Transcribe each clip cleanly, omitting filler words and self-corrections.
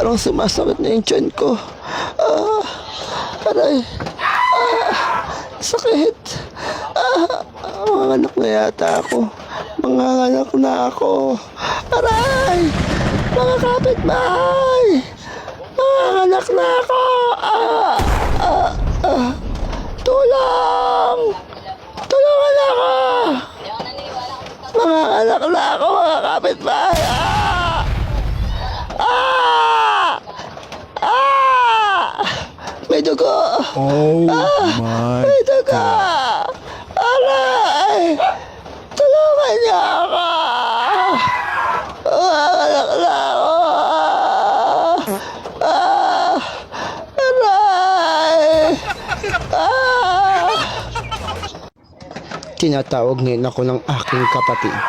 Parang sumasakit na yung tiyan ko. Aray. Sakit. Mga anak na yata ako. Mga anak na ako. Aray! Mga kapitbahay! Mga anak na ako! Tulong! Tulungan ako! Mga anak na ako, mga kapitbahay! May dugo! Oh my May dugo! God. Aray! Tulungan niyo ako! Mga anak na ako! Aray! Tinatawag ngayon ako ng aking kapatid.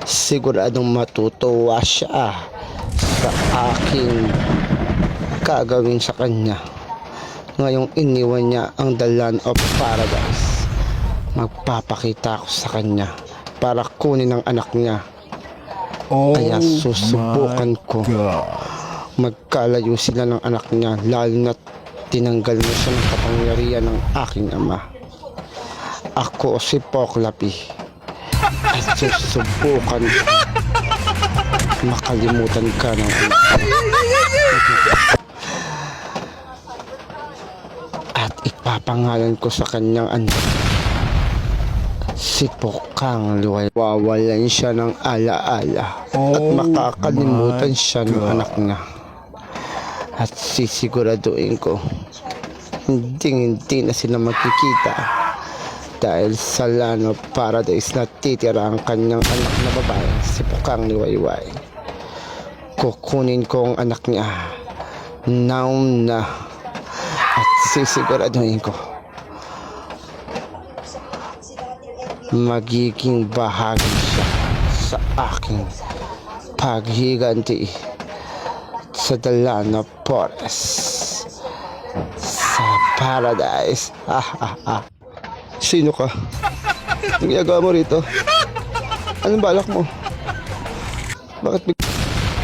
Siguradong matutuwa siya sa aking gagawin sa kanya. Ngayong iniwan niya ang The Land of Paradise, magpapakita ako sa kanya para kunin ang anak niya. Oh Kaya susubukan ko God. magkalayo sila ng anak niya, lalo na tinanggal na siya ng kapangyarihan ng aking ama. Ako si Poklapi at susubukan makalimutan ka ng at ipapangalan ko sa kanyang anak si Pokang Liway. Wawalan siya ng alaala at Oh makakalimutan my siya ng God. anak niya. At sisiguraduhin ko hindi na sila magkikita dahil sa Land of Paradise na titira ang kanyang anak na babae, si Pokang Liwayway. Kukunin ko ang anak niya now na at sisiguraduhin ko magiging bahagi siya sa aking paghiganti sa The Land of Forest sa Paradise. Sino ka? Ang ginagawa mo rito? Anong balak mo? Bakit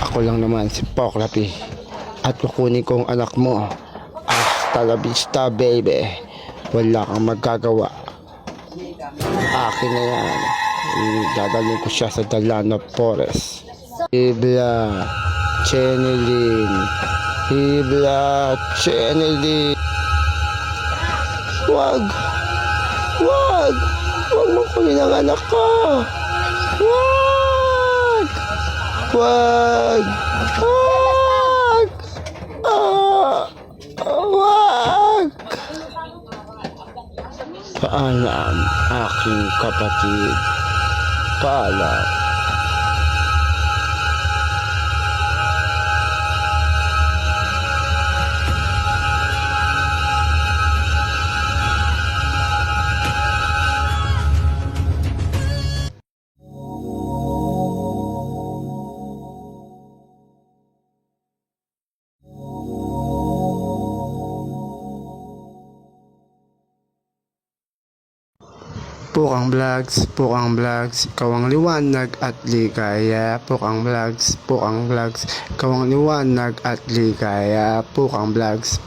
ako lang naman si Poklapi at kukunin ko ang anak mo. Hasta la vista, baby. Wala kang magagawa. Akin na yan. Dadalhin ko siya sa The Land of Forest. Hibla Chenilin. Hibla Chenilin. Wag mo kunin ang anak ko. Wag. Paalam, aking kapatid. Paalam. Pokang Vlogs, ikaw ang liwanag at ligaya. Pokang Vlogs, ikaw ang liwanag at ligaya. Pokang Vlogs.